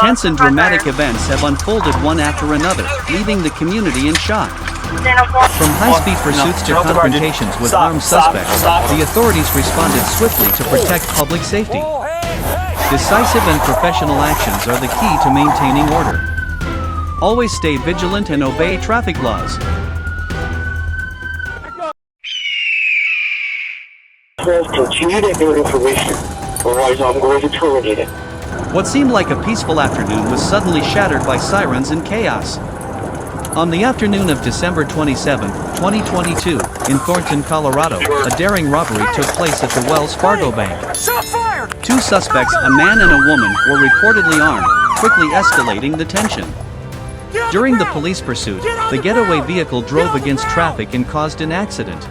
Tense and dramatic events have unfolded one after another, leaving the community in shock. From high-speed pursuits to confrontations with armed suspects, the authorities responded swiftly to protect public safety. Decisive and professional actions are the key to maintaining order. Always stay vigilant and obey traffic laws. Continue to hear information, otherwise I'm going to terminate it. What seemed like a peaceful afternoon was suddenly shattered by sirens and chaos. On the afternoon of December 27, 2022, in Thornton, Colorado, a daring robbery took place at the Wells Fargo Bank. Two suspects, a man and a woman, were reportedly armed, quickly escalating the tension. During the police pursuit, the getaway vehicle drove against traffic and caused an accident.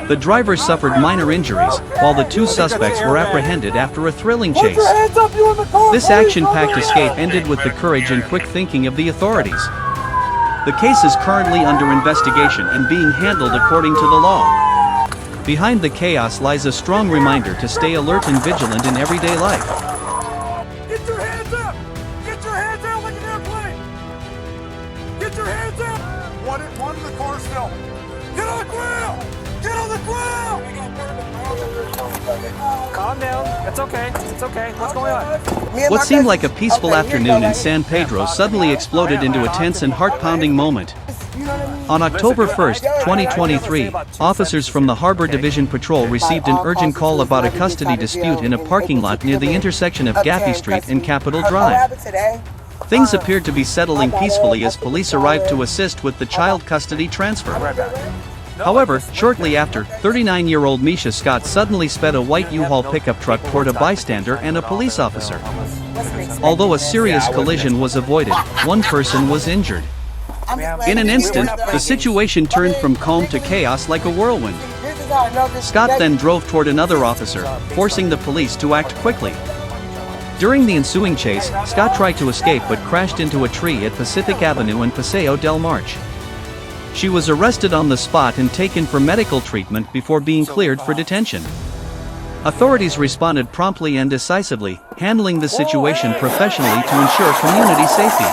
The driver suffered minor injuries, while the two suspects were apprehended after a thrilling chase. This action-packed escape ended with the courage and quick thinking of the authorities. The case is currently under investigation and being handled according to the law. Behind the chaos lies a strong reminder to stay alert and vigilant in everyday life. Get your hands up! Get your hands out like an airplane! Get your hands up! One in the car still. Get on the ground! Get on the ground! Calm down. It's okay. It's okay. What's going on? What seemed like a peaceful afternoon in San Pedro suddenly exploded into a tense and heart-pounding moment. On October 1, 2023, officers from the Harbor Division Patrol received an urgent call about a custody dispute in a parking lot near the intersection of Gaffey Street and Capitol Drive. Things appeared to be settling peacefully as police arrived to assist with the child custody transfer. However, shortly after, 39-year-old Misha Scott suddenly sped a white U-Haul pickup truck toward a bystander and a police officer. Although a serious collision was avoided, one person was injured. In an instant, the situation turned from calm to chaos like a whirlwind. Scott then drove toward another officer, forcing the police to act quickly. During the ensuing chase, Scott tried to escape but crashed into a tree at Pacific Avenue and Paseo del March. She was arrested on the spot and taken for medical treatment before being cleared for detention. Authorities responded promptly and decisively, handling the situation professionally to ensure community safety.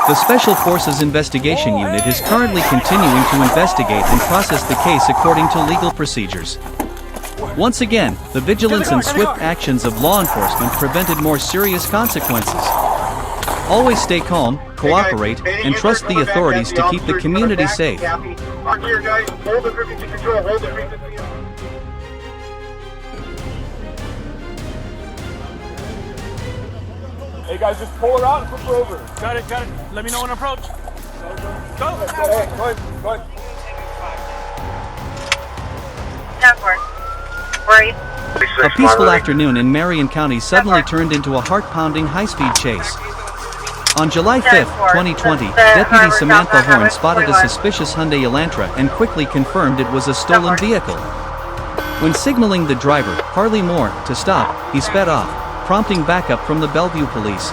The Special Forces Investigation Unit is currently continuing to investigate and process the case according to legal procedures. Once again, the vigilance and swift actions of law enforcement prevented more serious consequences. Always stay calm, cooperate, and trust the authorities to keep the community safe. Hey guys, just pull her out and flip her over. Got it. Let me know when to approach. Go! Hey, go ahead. Where are you? A peaceful afternoon in Marion County suddenly turned into a heart-pounding high-speed chase. On July 5, 2020, Deputy Samantha Horn spotted a suspicious Hyundai Elantra and quickly confirmed it was a stolen vehicle. When signaling the driver, Harley Moore, to stop, he sped off, prompting backup from the Bellevue police.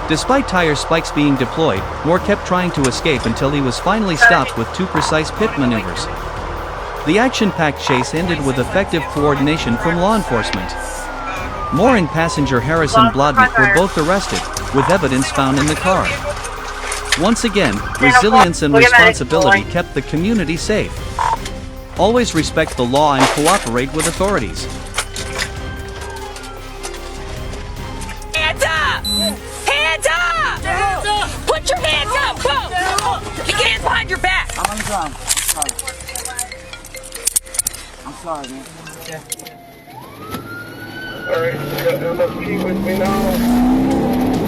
Despite tire spikes being deployed, Moore kept trying to escape until he was finally stopped with two precise pit maneuvers. The action-packed chase ended with effective coordination from law enforcement. Moore and passenger Harrison Blodnick were both arrested, with evidence found in the car. Once again, resilience and responsibility kept the community safe. Always respect the law and cooperate with authorities. Hands up! Hands up! Hands up! Put your hands up! Go! Keep your hands behind your back! I'm on the ground. I'm sorry, man.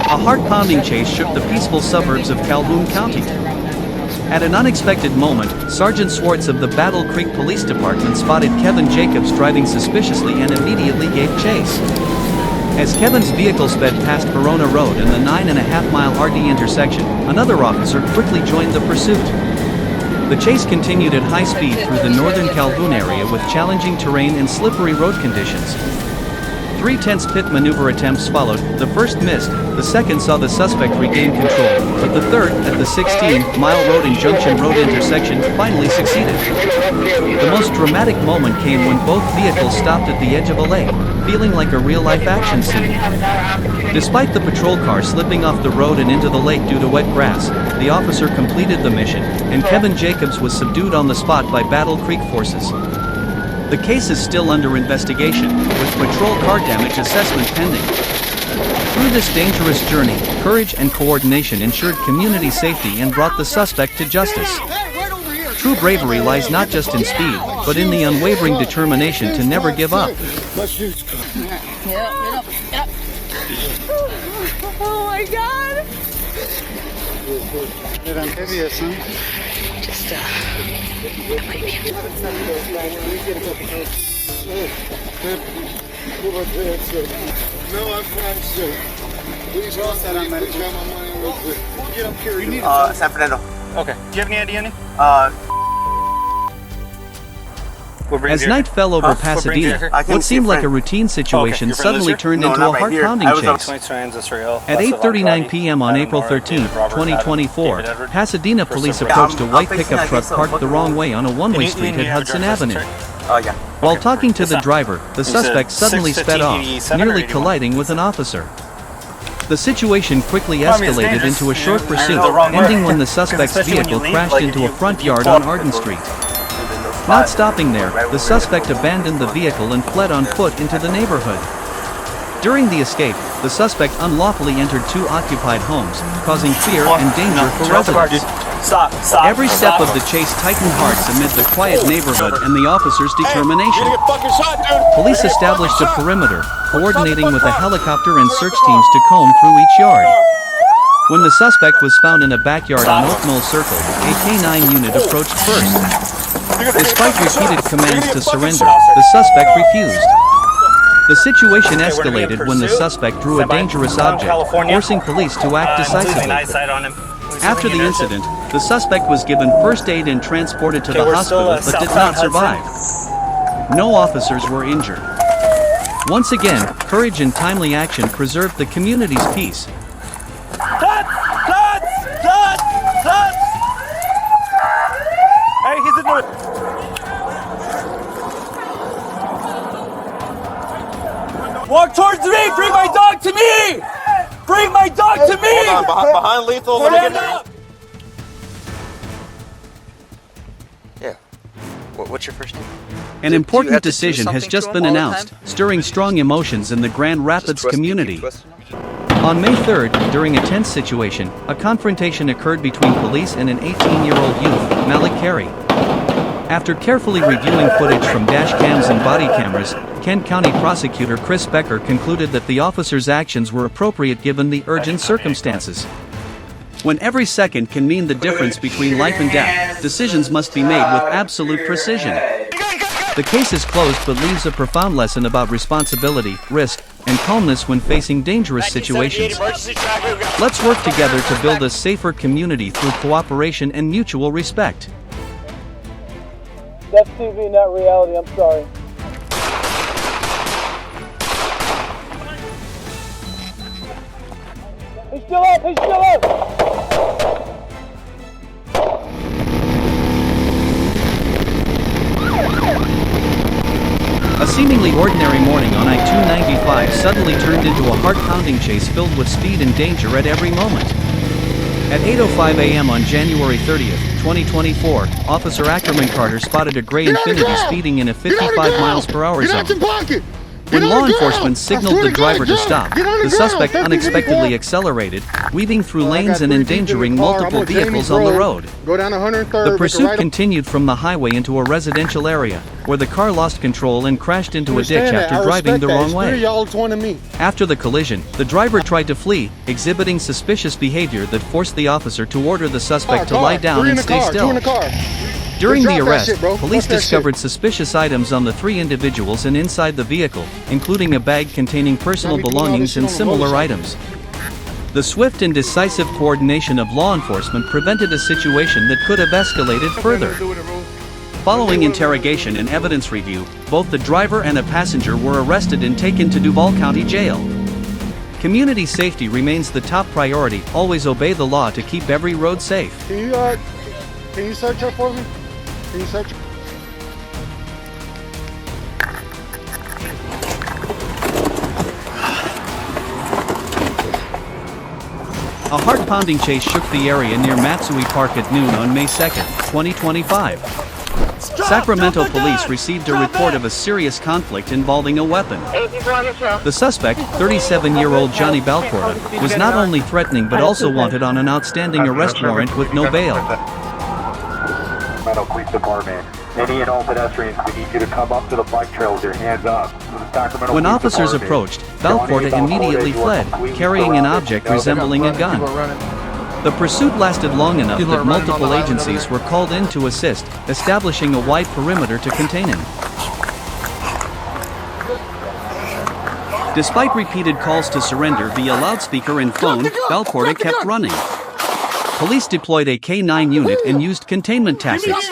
A heart-pounding chase shook the peaceful suburbs of Calhoun County. At an unexpected moment, Sergeant Swartz of the Battle Creek Police Department spotted Kevin Jacobs driving suspiciously and immediately gave chase. As Kevin's vehicle sped past Corona Road and the 9.5-mile RD intersection, another officer quickly joined the pursuit. The chase continued at high speed through the northern Calhoun area with challenging terrain and slippery road conditions. 3 tense pit maneuver attempts followed. The first missed, the second saw the suspect regain control, but the third, at the 16-mile road and Junction Road intersection, finally succeeded. The most dramatic moment came when both vehicles stopped at the edge of a lake, feeling like a real-life action scene. Despite the patrol car slipping off the road and into the lake due to wet grass, the officer completed the mission, and Kevin Jacobs was subdued on the spot by Battle Creek forces. The case is still under investigation, with patrol car damage assessment pending. Through this dangerous journey, courage and coordination ensured community safety and brought the suspect to justice. True bravery lies not just in speed, but in the unwavering determination to never give up. Get up. Oh my God! No, I'm fine, sir. Please hold that on medical. Got my money real quick. We'll get him carried. San Fernando. Okay. Do you have any ID? As night fell over Pasadena, what seemed like a routine situation suddenly turned into a heart-pounding chase. At 8:39 p.m. on April 13, 2024, Pasadena police approached a white pickup truck parked the wrong way on a one-way street at Hudson Avenue. While talking to the driver, the suspect suddenly sped off, nearly colliding with an officer. The situation quickly escalated into a short pursuit, ending when the suspect's vehicle crashed into a front yard on Arden Street. Not stopping there, the suspect abandoned the vehicle and fled on foot into the neighborhood. During the escape, the suspect unlawfully entered 2 occupied homes, causing fear and danger for residents. Every step of the chase tightened hearts amid the quiet neighborhood and the officer's determination. Police established a perimeter, coordinating with a helicopter and search teams to comb through each yard. When the suspect was found in a backyard on Oak Knoll Circle, a K-9 unit approached first. Despite repeated commands to surrender, the suspect refused. The situation escalated when the suspect drew a dangerous object, forcing police to act decisively. After the incident, the suspect was given first aid and transported to the hospital but did not survive. No officers were injured. Once again, courage and timely action preserved the community's peace. Hey, he's in the... Walk towards me! Bring my dog to me! Bring my dog to me! Hold on, behind lethal. Let me get it. Yeah. What's your first name? An important decision has just been announced, stirring strong emotions in the Grand Rapids community. On May 3rd, during a tense situation, a confrontation occurred between police and an 18-year-old youth, Malik Carey. After carefully reviewing footage from dash cams and body cameras, Kent County Prosecutor Chris Becker concluded that the officer's actions were appropriate given the urgent circumstances. When every second can mean the difference between life and death, decisions must be made with absolute precision. The case is closed but leaves a profound lesson about responsibility, risk, and calmness when facing dangerous situations. Let's work together to build a safer community through cooperation and mutual respect. That's TV, not reality. I'm sorry. He's still up! He's still up! A seemingly ordinary morning on I-295 suddenly turned into a heart-pounding chase filled with speed and danger at every moment. At 8:05 a.m. on January 30th, 2024, Officer Ackerman Carter spotted a gray Infiniti speeding in a 55 miles per hour zone. When law enforcement signaled the driver to stop, the suspect unexpectedly accelerated, weaving through lanes and endangering multiple vehicles on the road. The pursuit continued from the highway into a residential area, where the car lost control and crashed into a ditch after driving the wrong way. After the collision, the driver tried to flee, exhibiting suspicious behavior that forced the officer to order the suspect to lie down and stay still. During the arrest, police discovered suspicious items on the 3 individuals and inside the vehicle, including a bag containing personal belongings and similar items. The swift and decisive coordination of law enforcement prevented a situation that could have escalated further. Following interrogation and evidence review, both the driver and a passenger were arrested and taken to Duval County Jail. Community safety remains the top priority. Always obey the law to keep every road safe. Can you search her for me? Can you search? A heart-pounding chase shook the area near Matsui Park at noon on May 2, 2025. Sacramento police received a report of a serious conflict involving a weapon. The suspect, 37-year-old Johnny Balcorda, was not only threatening but also wanted on an outstanding arrest warrant with no bail. Sacramento Police Department. Any and all pedestrians, we need you to come up to the bike trail with your hands up. When officers approached, Balcorda immediately fled, carrying an object resembling a gun. The pursuit lasted long enough that multiple agencies were called in to assist, establishing a wide perimeter to contain him. Despite repeated calls to surrender via loudspeaker and phone, Balcorda kept running. Police deployed a K-9 unit and used containment tactics.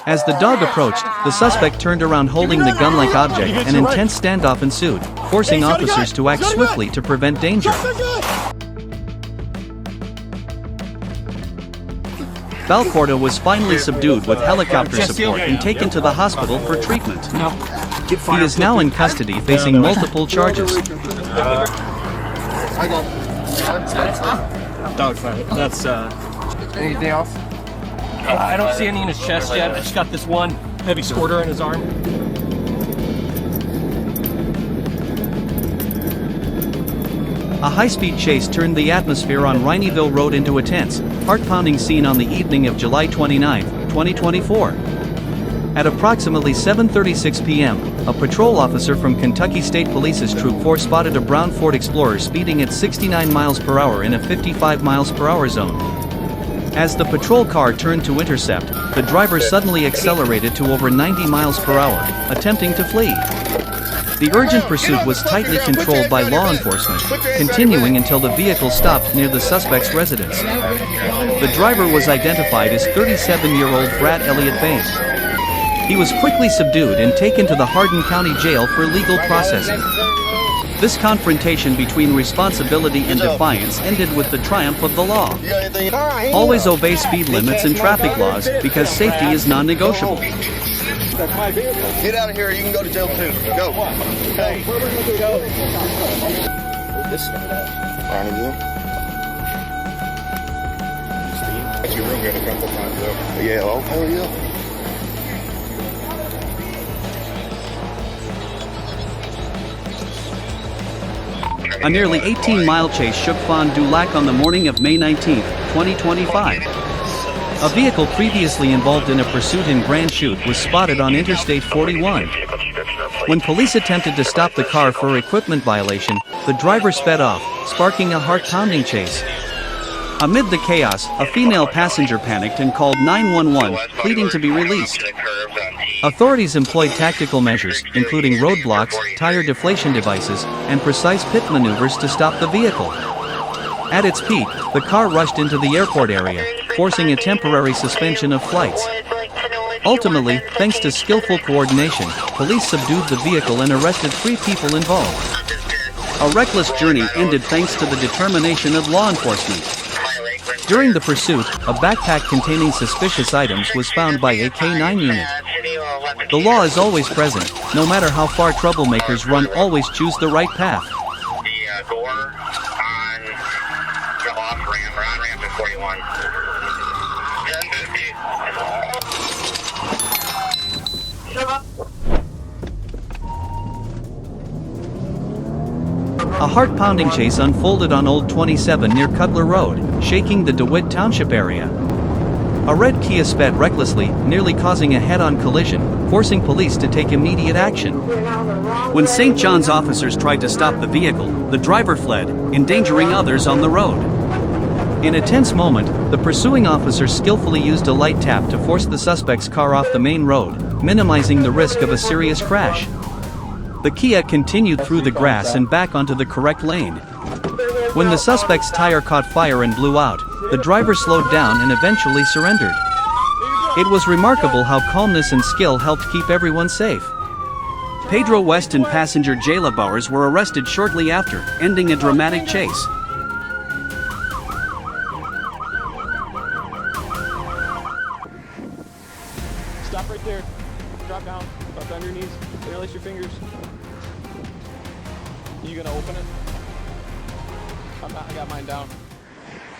As the dog approached, the suspect turned around holding the gun-like object, and an intense standoff ensued, forcing officers to act swiftly to prevent danger. Balcorda was finally subdued with helicopter support and taken to the hospital for treatment. He is now in custody facing multiple charges. Dogfight. That's, anything else? I don't see any in his chest yet. I just got this one heavy squirter in his arm. A high-speed chase turned the atmosphere on Rhineyville Road into a tense, heart-pounding scene on the evening of July 29, 2024. At approximately 7:36 p.m., a patrol officer from Kentucky State Police's Troop 4 spotted a brown Ford Explorer speeding at 69 miles per hour in a 55 miles per hour zone. As the patrol car turned to intercept, the driver suddenly accelerated to over 90 miles per hour, attempting to flee. The urgent pursuit was tightly controlled by law enforcement, continuing until the vehicle stopped near the suspect's residence. The driver was identified as 37-year-old Brad Elliott Bain. He was quickly subdued and taken to the Hardin County Jail for legal processing. This confrontation between responsibility and defiance ended with the triumph of the law. Always obey speed limits and traffic laws, because safety is non-negotiable. Get out of here, you can go to jail too. Go. Hey, where are we going to go? This Rhineyville. That's your room here a couple times though. Yeah, oh hell yeah. A nearly 18-mile chase shook Fond du Lac on the morning of May 19, 2025. A vehicle previously involved in a pursuit in Grand Chute was spotted on Interstate 41. When police attempted to stop the car for equipment violation, the driver sped off, sparking a heart-pounding chase. Amid the chaos, a female passenger panicked and called 911, pleading to be released. Authorities employed tactical measures, including roadblocks, tire deflation devices, and precise pit maneuvers to stop the vehicle. At its peak, the car rushed into the airport area, forcing a temporary suspension of flights. Ultimately, thanks to skillful coordination, police subdued the vehicle and arrested 3 people involved. A reckless journey ended thanks to the determination of law enforcement. During the pursuit, a backpack containing suspicious items was found by a K-9 unit. The law is always present. No matter how far troublemakers run, always choose the right path. The door on the off-ramp, or on-ramp to 41. 1050. Shut up. A heart-pounding chase unfolded on Old 27 near Cutler Road, shaking the DeWitt Township area. A red Kia sped recklessly, nearly causing a head-on collision, forcing police to take immediate action. When St. John's officers tried to stop the vehicle, the driver fled, endangering others on the road. In a tense moment, the pursuing officer skillfully used a light tap to force the suspect's car off the main road, minimizing the risk of a serious crash. The Kia continued through the grass and back onto the correct lane. When the suspect's tire caught fire and blew out, the driver slowed down and eventually surrendered. It was remarkable how calmness and skill helped keep everyone safe. Pedro West and passenger Jayla Bowers were arrested shortly after, ending a dramatic chase. Stop right there. Drop down. Drop down your knees. Interlace your fingers. You gonna open it? I got mine down.